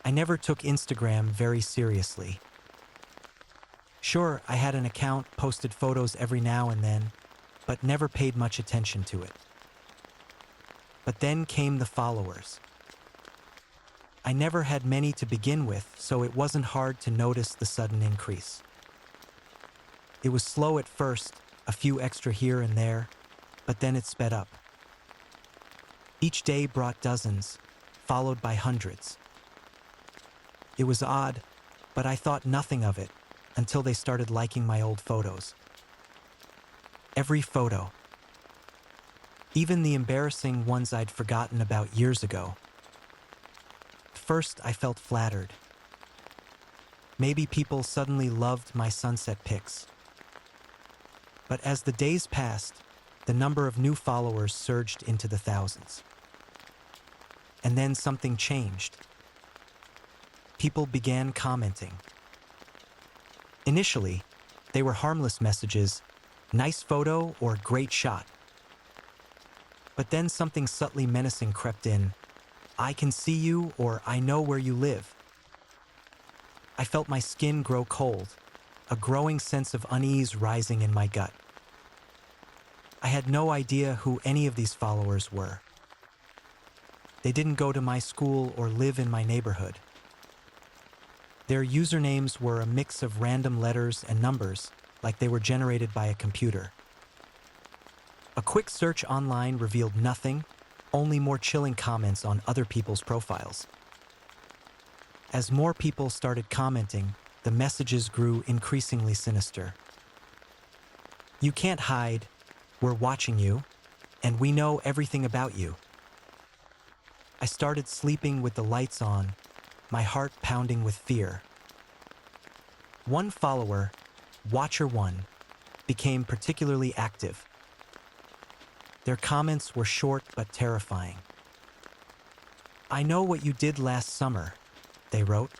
I never took Instagram very seriously. Sure, I had an account, posted photos every now and then, but never paid much attention to it. But then came the followers. I never had many to begin with, so it wasn't hard to notice the sudden increase. It was slow at first, a few extra here and there, but then it sped up. Each day brought dozens, followed by hundreds. It was odd, but I thought nothing of it until they started liking my old photos. Every photo. Even the embarrassing ones I'd forgotten about years ago. First, I felt flattered. Maybe people suddenly loved my sunset pics. But as the days passed, the number of new followers surged into the thousands. And then something changed. People began commenting. Initially, they were harmless messages, nice photo or great shot. But then something subtly menacing crept in. I can see you, or I know where you live. I felt my skin grow cold, a growing sense of unease rising in my gut. I had no idea who any of these followers were. They didn't go to my school or live in my neighborhood. Their usernames were a mix of random letters and numbers, like they were generated by a computer. A quick search online revealed nothing, only more chilling comments on other people's profiles. As more people started commenting, the messages grew increasingly sinister. You can't hide, we're watching you, and we know everything about you. I started sleeping with the lights on, my heart pounding with fear. One follower, Watcher1, became particularly active. Their comments were short but terrifying. I know what you did last summer, they wrote.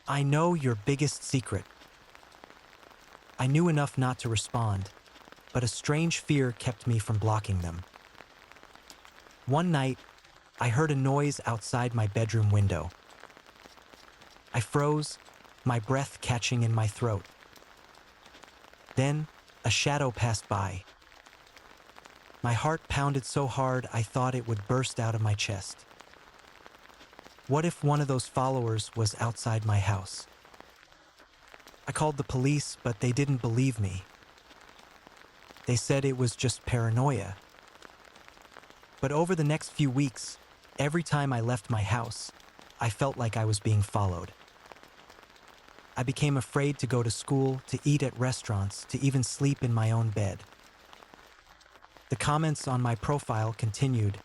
I know your biggest secret. I knew enough not to respond, but a strange fear kept me from blocking them. One night, I heard a noise outside my bedroom window. I froze, my breath catching in my throat. Then, a shadow passed by. My heart pounded so hard I thought it would burst out of my chest. What if one of those followers was outside my house? I called the police, but they didn't believe me. They said it was just paranoia. But over the next few weeks, every time I left my house, I felt like I was being followed. I became afraid to go to school, to eat at restaurants, to even sleep in my own bed. The comments on my profile continued,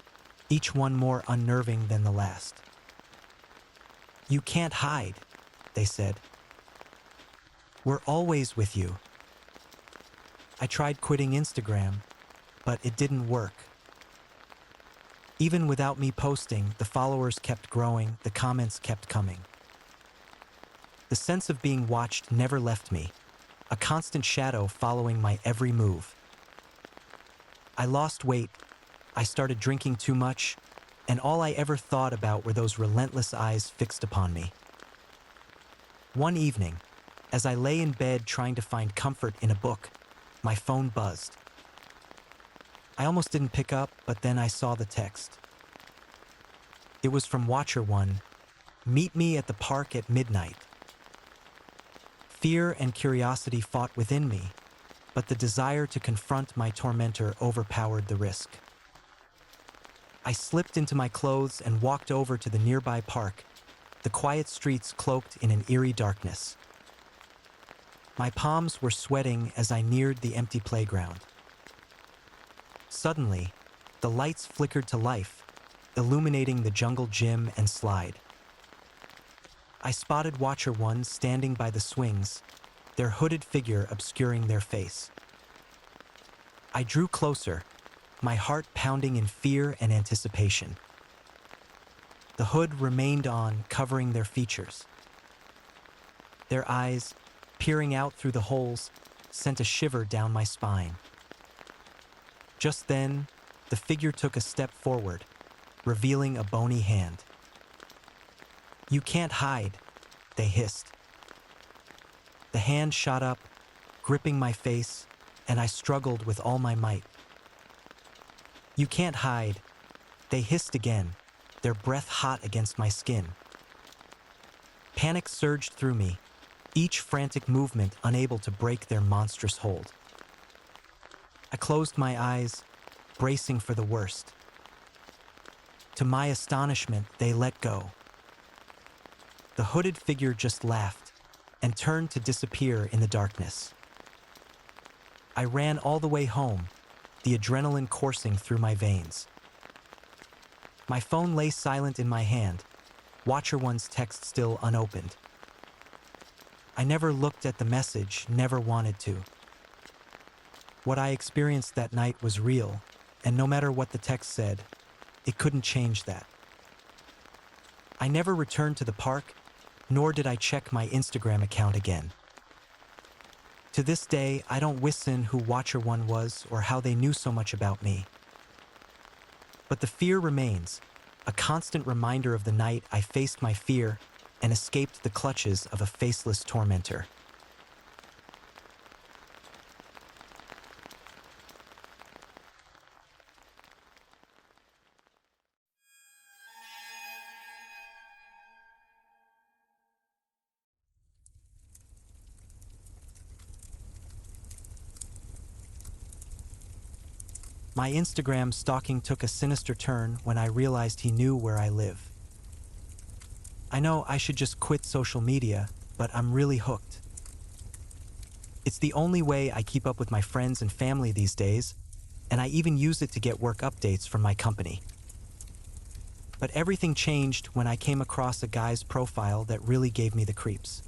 each one more unnerving than the last. You can't hide, they said. We're always with you. I tried quitting Instagram, but it didn't work. Even without me posting, the followers kept growing, the comments kept coming. The sense of being watched never left me, a constant shadow following my every move. I lost weight, I started drinking too much, and all I ever thought about were those relentless eyes fixed upon me. One evening, as I lay in bed trying to find comfort in a book, my phone buzzed. I almost didn't pick up, but then I saw the text. It was from Watcher1, meet me at the park at midnight. Fear and curiosity fought within me, but the desire to confront my tormentor overpowered the risk. I slipped into my clothes and walked over to the nearby park, the quiet streets cloaked in an eerie darkness. My palms were sweating as I neared the empty playground. Suddenly, the lights flickered to life, illuminating the jungle gym and slide. I spotted Watcher1 standing by the swings, their hooded figure obscuring their face. I drew closer, my heart pounding in fear and anticipation. The hood remained on, covering their features. Their eyes, peering out through the holes, sent a shiver down my spine. Just then, the figure took a step forward, revealing a bony hand. You can't hide, they hissed. The hand shot up, gripping my face, and I struggled with all my might. You can't hide, they hissed again, their breath hot against my skin. Panic surged through me, each frantic movement unable to break their monstrous hold. I closed my eyes, bracing for the worst. To my astonishment, they let go. The hooded figure just laughed and turned to disappear in the darkness. I ran all the way home, the adrenaline coursing through my veins. My phone lay silent in my hand, Watcher One's text still unopened. I never looked at the message, never wanted to. What I experienced that night was real, and no matter what the text said, it couldn't change that. I never returned to the park, nor did I check my Instagram account again. To this day, I don't wisten who Watcher One was or how they knew so much about me. But the fear remains, a constant reminder of the night I faced my fear and escaped the clutches of a faceless tormentor. My Instagram stalking took a sinister turn when I realized he knew where I live. I know I should just quit social media, but I'm really hooked. It's the only way I keep up with my friends and family these days, and I even use it to get work updates from my company. But everything changed when I came across a guy's profile that really gave me the creeps.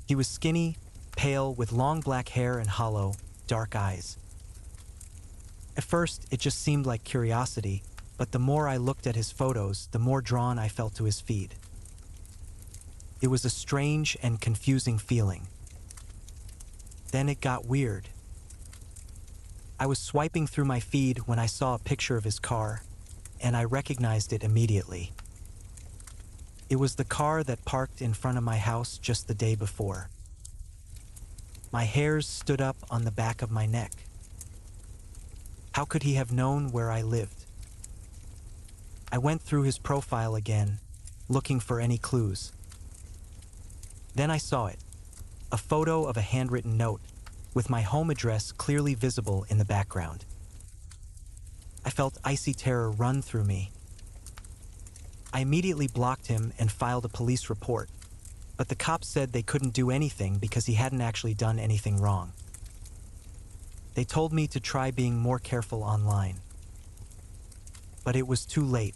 He was skinny, pale, with long black hair and hollow, dark eyes. At first, it just seemed like curiosity, but the more I looked at his photos, the more drawn I felt to his feed. It was a strange and confusing feeling. Then it got weird. I was swiping through my feed when I saw a picture of his car, and I recognized it immediately. It was the car that parked in front of my house just the day before. My hairs stood up on the back of my neck. How could he have known where I lived? I went through his profile again, looking for any clues. Then I saw it, a photo of a handwritten note, with my home address clearly visible in the background. I felt icy terror run through me. I immediately blocked him and filed a police report, but the cops said they couldn't do anything because he hadn't actually done anything wrong. They told me to try being more careful online. But it was too late.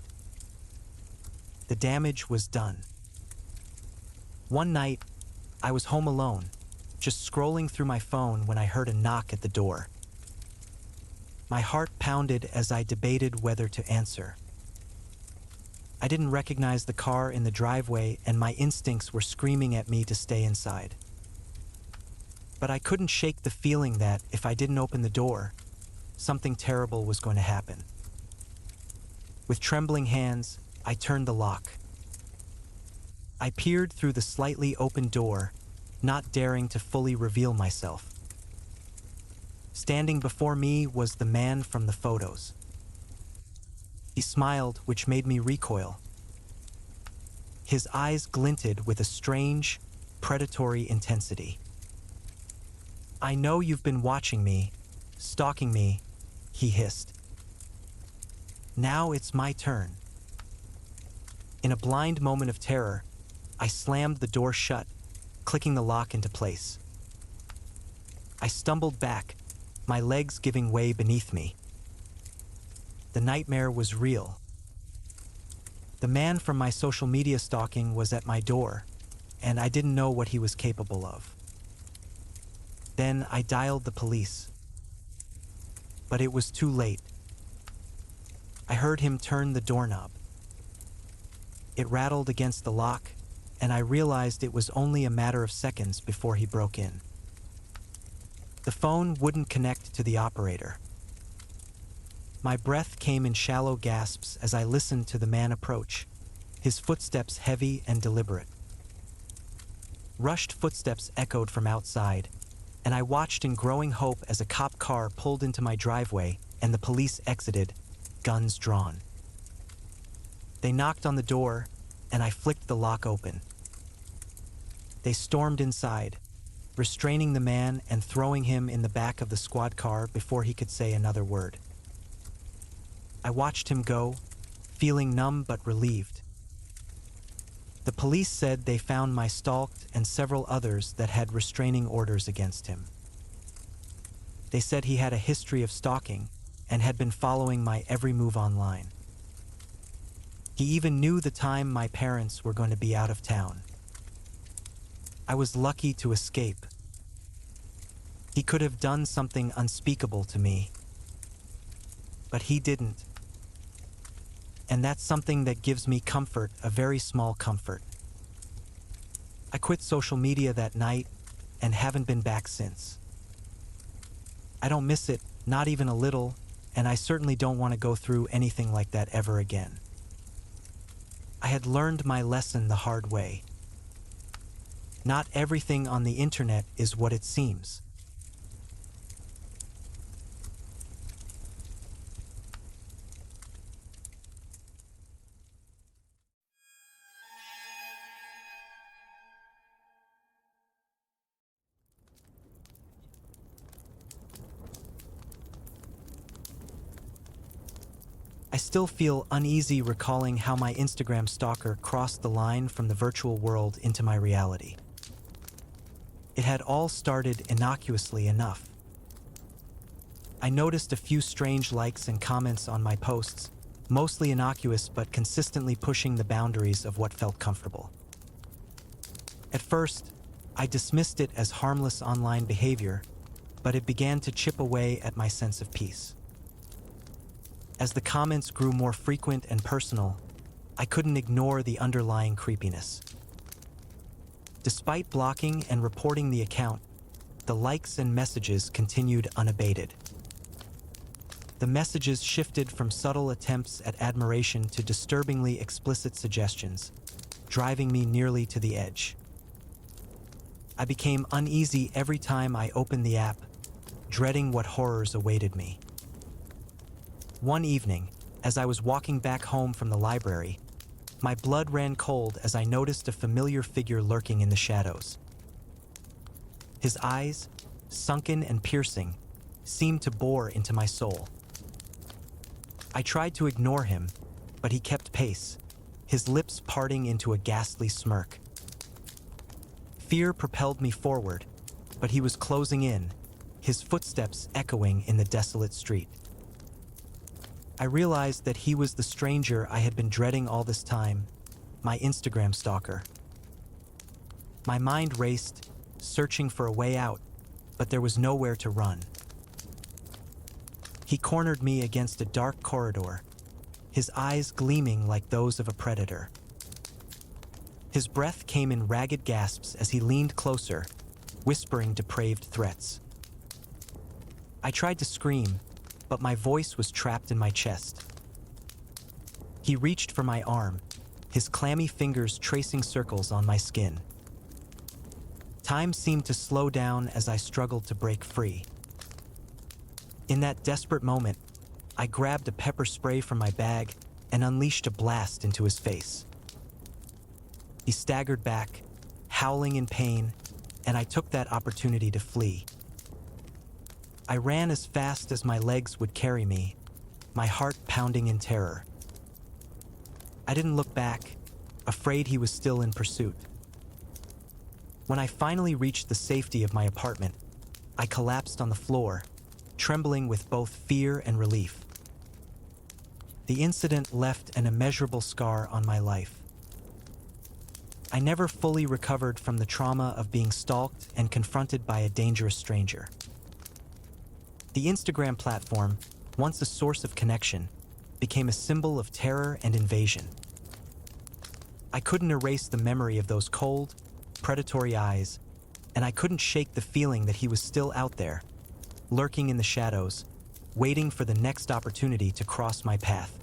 The damage was done. One night, I was home alone, just scrolling through my phone when I heard a knock at the door. My heart pounded as I debated whether to answer. I didn't recognize the car in the driveway, and my instincts were screaming at me to stay inside. But I couldn't shake the feeling that, if I didn't open the door, something terrible was going to happen. With trembling hands, I turned the lock. I peered through the slightly open door, not daring to fully reveal myself. Standing before me was the man from the photos. He smiled, which made me recoil. His eyes glinted with a strange, predatory intensity. "I know you've been watching me, stalking me," he hissed. "Now it's my turn." In a blind moment of terror, I slammed the door shut, clicking the lock into place. I stumbled back, my legs giving way beneath me. The nightmare was real. The man from my social media stalking was at my door, and I didn't know what he was capable of. Then I dialed the police. But it was too late. I heard him turn the doorknob. It rattled against the lock, and I realized it was only a matter of seconds before he broke in. The phone wouldn't connect to the operator. My breath came in shallow gasps as I listened to the man approach, his footsteps heavy and deliberate. Rushed footsteps echoed from outside, and I watched in growing hope as a cop car pulled into my driveway and the police exited, guns drawn. They knocked on the door, and I flicked the lock open. They stormed inside, restraining the man and throwing him in the back of the squad car before he could say another word. I watched him go, feeling numb but relieved. The police said they found my stalked and several others that had restraining orders against him. They said he had a history of stalking and had been following my every move online. He even knew the time my parents were going to be out of town. I was lucky to escape. He could have done something unspeakable to me, but he didn't. And that's something that gives me comfort, a very small comfort. I quit social media that night and haven't been back since. I don't miss it, not even a little, and I certainly don't want to go through anything like that ever again. I had learned my lesson the hard way. Not everything on the internet is what it seems. I still feel uneasy recalling how my Instagram stalker crossed the line from the virtual world into my reality. It had all started innocuously enough. I noticed a few strange likes and comments on my posts, mostly innocuous but consistently pushing the boundaries of what felt comfortable. At first, I dismissed it as harmless online behavior, but it began to chip away at my sense of peace. As the comments grew more frequent and personal, I couldn't ignore the underlying creepiness. Despite blocking and reporting the account, the likes and messages continued unabated. The messages shifted from subtle attempts at admiration to disturbingly explicit suggestions, driving me nearly to the edge. I became uneasy every time I opened the app, dreading what horrors awaited me. One evening, as I was walking back home from the library, my blood ran cold as I noticed a familiar figure lurking in the shadows. His eyes, sunken and piercing, seemed to bore into my soul. I tried to ignore him, but he kept pace, his lips parting into a ghastly smirk. Fear propelled me forward, but he was closing in, his footsteps echoing in the desolate street. I realized that he was the stranger I had been dreading all this time, my Instagram stalker. My mind raced, searching for a way out, but there was nowhere to run. He cornered me against a dark corridor, his eyes gleaming like those of a predator. His breath came in ragged gasps as he leaned closer, whispering depraved threats. I tried to scream, but my voice was trapped in my chest. He reached for my arm, his clammy fingers tracing circles on my skin. Time seemed to slow down as I struggled to break free. In that desperate moment, I grabbed a pepper spray from my bag and unleashed a blast into his face. He staggered back, howling in pain, and I took that opportunity to flee. I ran as fast as my legs would carry me, my heart pounding in terror. I didn't look back, afraid he was still in pursuit. When I finally reached the safety of my apartment, I collapsed on the floor, trembling with both fear and relief. The incident left an immeasurable scar on my life. I never fully recovered from the trauma of being stalked and confronted by a dangerous stranger. The Instagram platform, once a source of connection, became a symbol of terror and invasion. I couldn't erase the memory of those cold, predatory eyes, and I couldn't shake the feeling that he was still out there, lurking in the shadows, waiting for the next opportunity to cross my path.